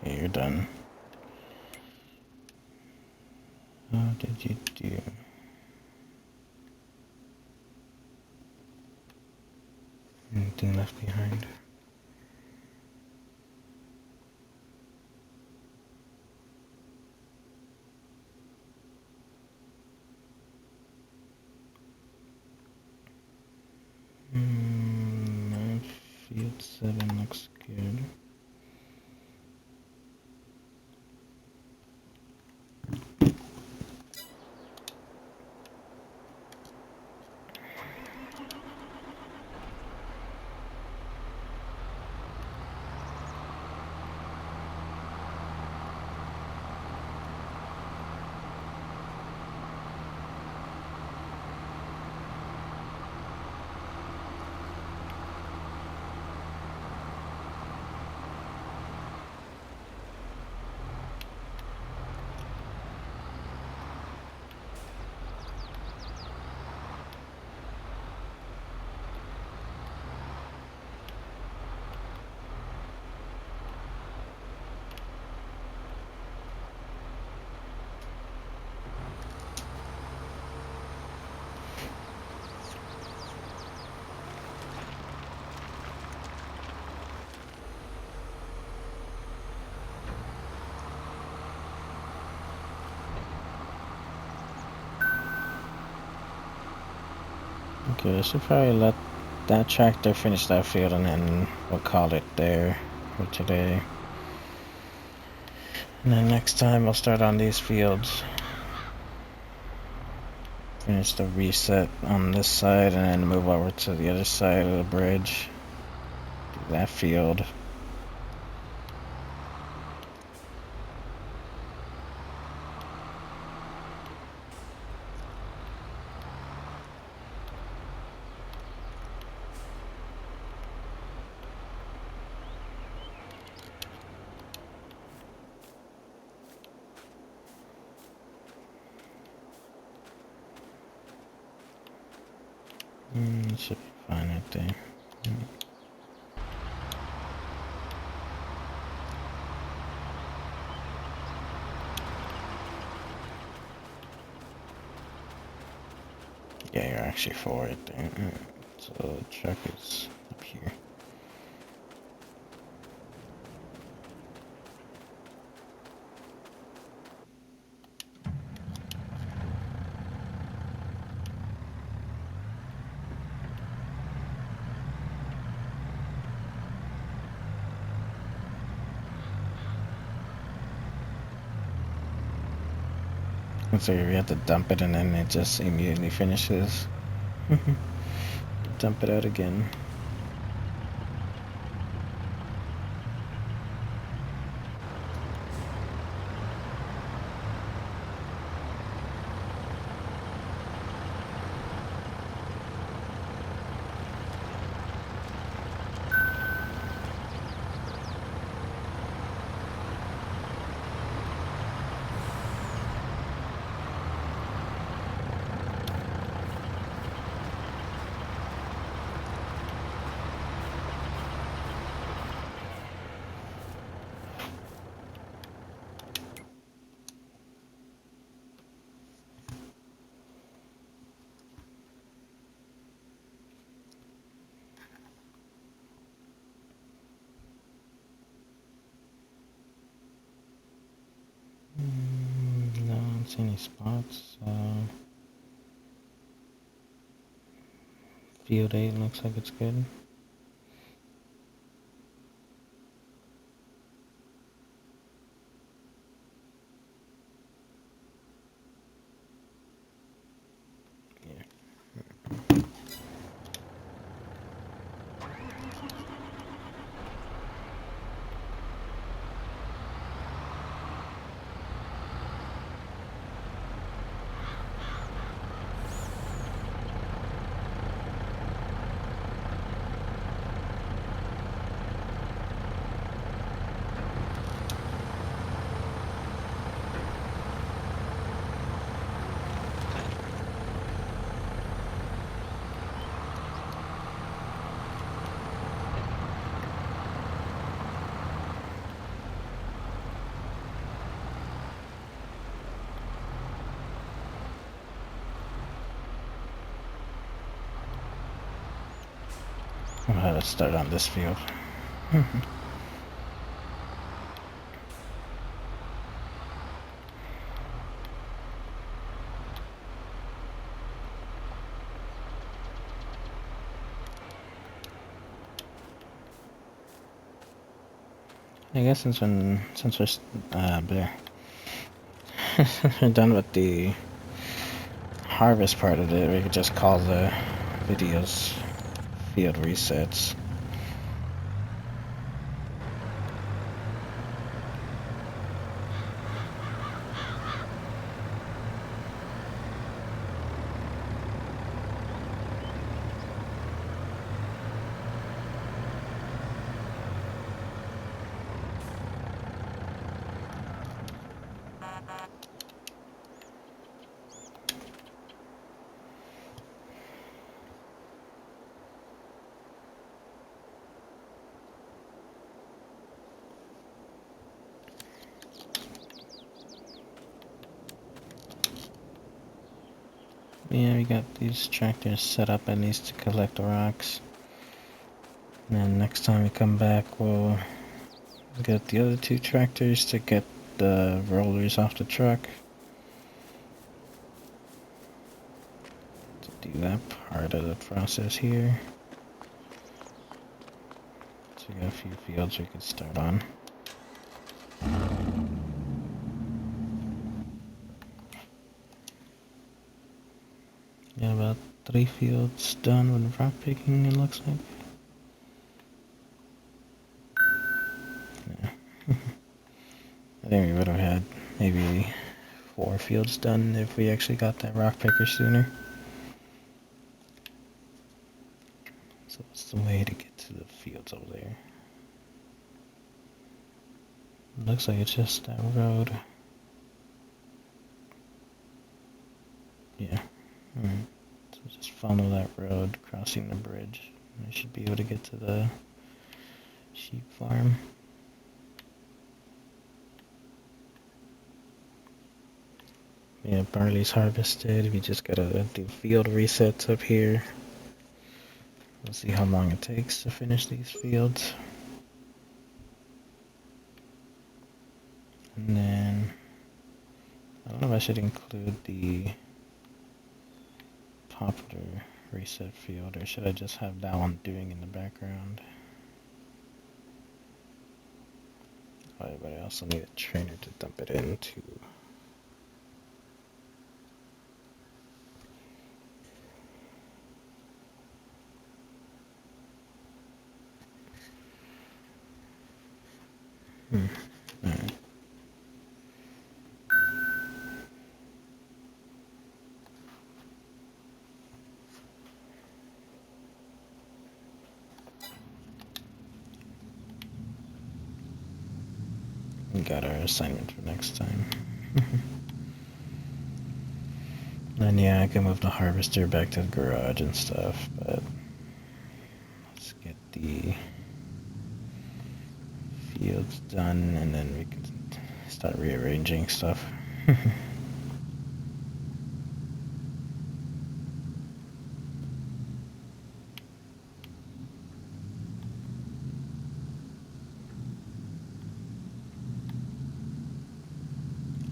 Okay, you're done. How did you do? nothing left behind. Field 7 looks good. Okay, I should probably let that tractor finish that field and then we'll call it there for today. And then next time we'll start on these fields. Finish the reset on this side and then move over to the other side of the bridge. Do that field. It should be fine, I think. Yeah, you're actually for it there. So the truck is up here. So you have to dump it and then it just immediately finishes. Dump it out again. No, I don't see any spots. Field 8 looks like it's good. Let's start on this field. I guess since we're we're done with the harvest part of it, we could just call the videos field resets. Yeah, we got these tractors set up at least to collect rocks. And then next time we come back, we'll get the other two tractors to get the rollers off the truck. To do that part of the process here. So we got a few fields we could start on. Yeah, about 3 fields done with rock picking, it looks like. Yeah. I think we would have had maybe 4 fields done if we actually got that rock picker sooner. So what's the way to get to the fields over there? Looks like it's just that road. Yeah. Alright. So just follow that road, crossing the bridge. I should be able to get to the sheep farm. Yeah, barley's harvested. We just gotta do field resets up here. We'll see how long it takes to finish these fields. And then, I don't know if I should include the poplar reset field, or should I just have that one doing in the background? Oh, but I also need a trainer to dump it into. Alright. We got our assignment for next time. And yeah, I can move the harvester back to the garage and stuff, but let's get the fields done and then we can start rearranging stuff.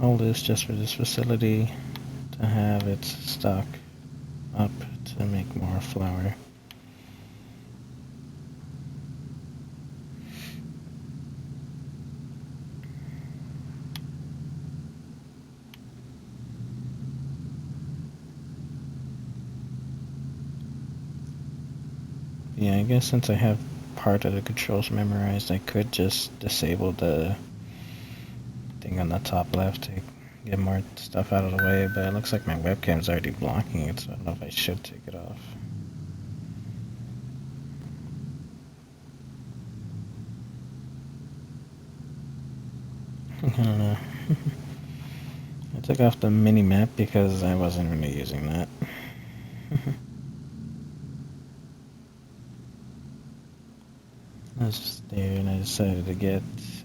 All this just for this facility to have its stock up to make more flour. Yeah, I guess since I have part of the controls memorized, I could just disable the thing on the top left to get more stuff out of the way, but it looks like my webcam's already blocking it, so I don't know if I should take it off. I don't know. I took off the mini map because I wasn't really using that. I was just there and I decided to get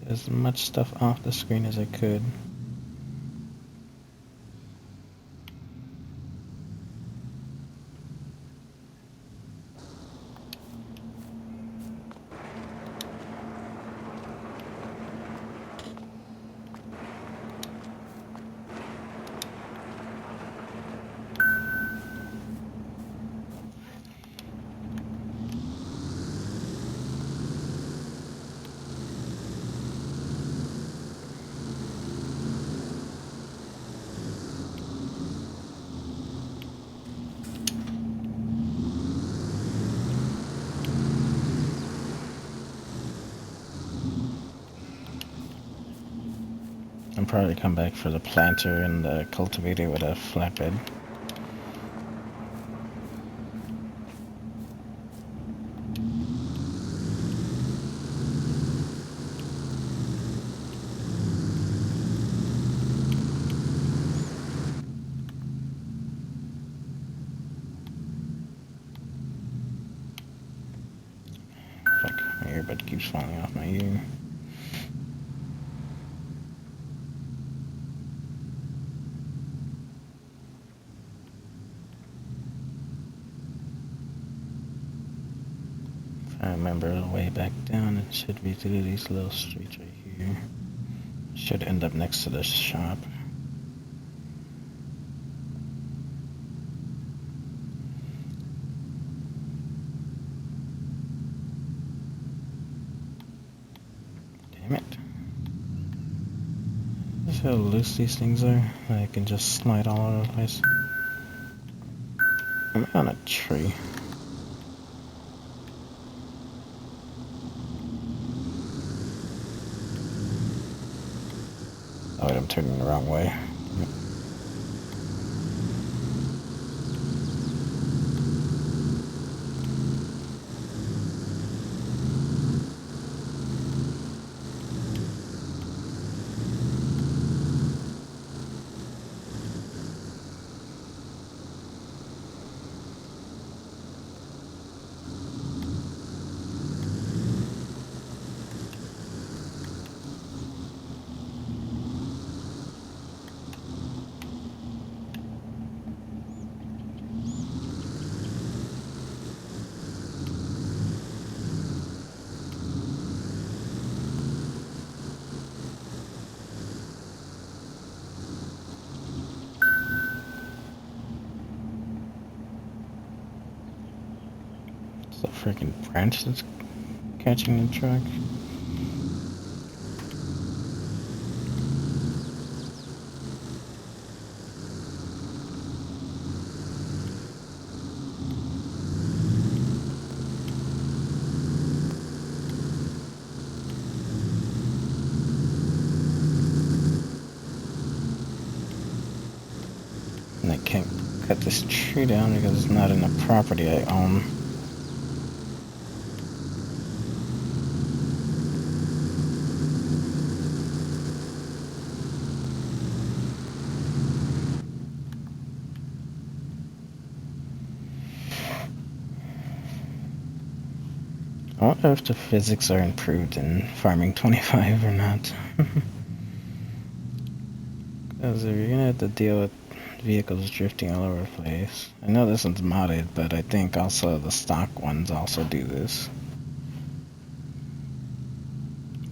as much stuff off the screen as I could. probably come back for the planter and the cultivator with a flatbed. Fuck, my earbud keeps falling off my ear. If I remember the way back down, it should be through these little streets right here. Should end up next to the shop. Damn it. See how loose these things are? I can just slide all over the place. I'm on a tree. Oh wait, I'm turning the wrong way. It's a freaking branch that's catching the truck. And I can't cut this tree down because it's not in the property I own. I wonder if the physics are improved in Farming 25 or not. Because if you're gonna have to deal with vehicles drifting all over the place. I know this one's modded, but I think also the stock ones also do this.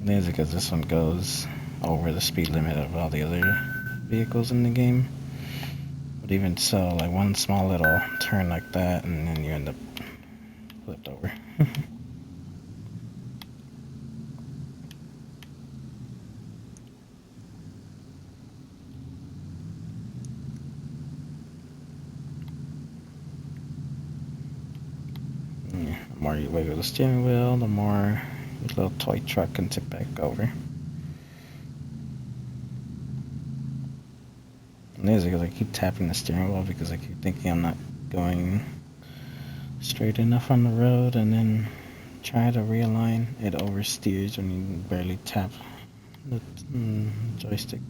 Mainly because this one goes over the speed limit of all the other vehicles in the game. But even so, like one small little turn like that, and then you end up flipped over. Yeah, the more you wiggle the steering wheel, the more your little toy truck can tip back over. And this is because I keep tapping the steering wheel because I keep thinking I'm not going straight enough on the road, and then try to realign. It oversteers when you barely tap the joystick.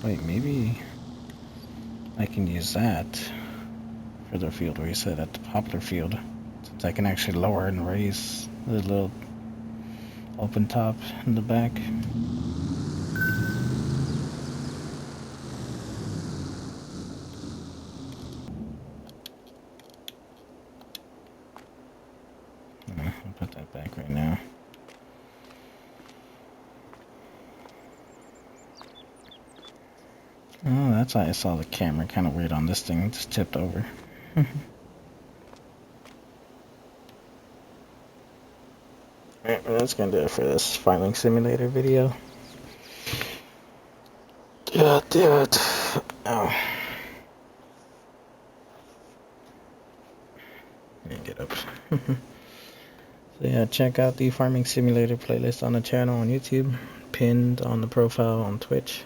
Wait, maybe I can use that for the field reset at the poplar field, since I can actually lower and raise the little open top in the back. I'll put that back right now. Oh, that's why I saw the camera kind of weird on this thing. It just tipped over. Alright, that's gonna do it for this farming simulator video. God damn it. Oh. Let me get up. So yeah, check out the farming simulator playlist on the channel on YouTube, pinned on the profile on Twitch.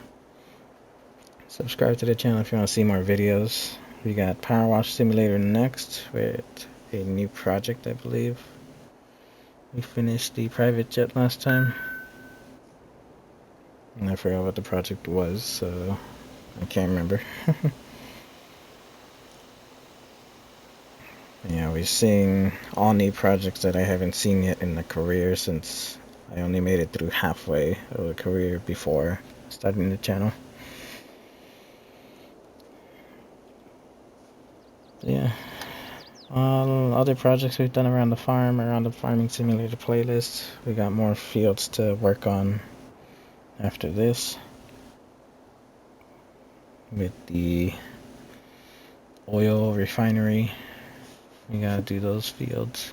Subscribe to the channel if you want to see more videos. We got Power Wash Simulator next with a new project, I believe. We finished the private jet last time. And I forgot what the project was, so I can't remember. Yeah, we're seeing all new projects that I haven't seen yet in the career, since I only made it through halfway of the career before starting the channel. Yeah. All other projects we've done around the farm, around the farming simulator playlist. We got more fields to work on after this. With the oil refinery, we gotta do those fields.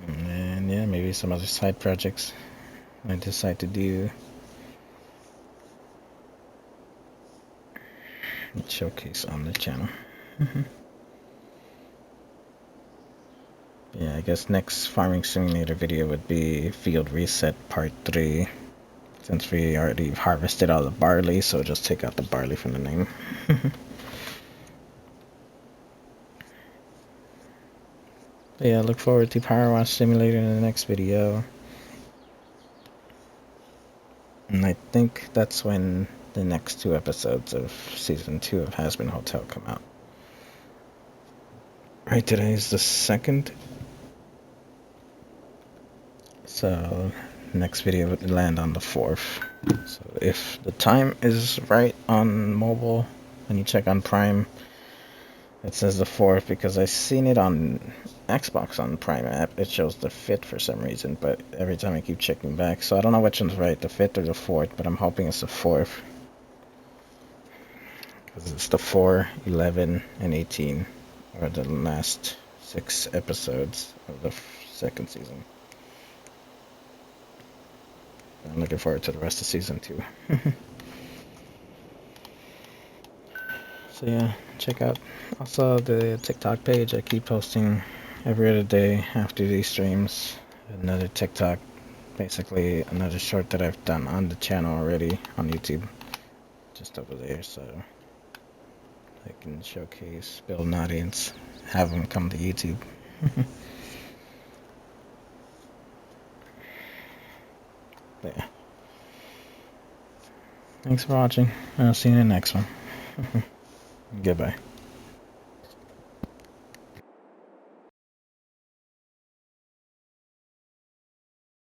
And then, yeah, maybe some other side projects I decide to do. And showcase on the channel. Yeah, I guess next farming simulator video would be field reset part 3. Since we already harvested all the barley, so just take out the barley from the name. Yeah, look forward to Power Wash Simulator in the next video. And I think that's when the next 2 episodes of Season 2 of Has-Been Hotel come out. Right, today is the 2nd. So, next video would land on the 4th. So, if the time is right on mobile, when you check on Prime, it says the 4th, because I seen it on Xbox on Prime app. It shows the 5th for some reason, but every time I keep checking back. So I don't know which one's right, the 5th or the 4th, but I'm hoping it's the 4th. Because it's the 4, 11, and 18 are the last 6 episodes of the 2nd season. I'm looking forward to the rest of Season 2. So yeah, check out also the TikTok page. I keep posting every other day after these streams. Another TikTok, basically another short that I've done on the channel already on YouTube. Just over there, so I can showcase, build an audience, have them come to YouTube. Yeah. Thanks for watching. I'll see you in the next one. Goodbye.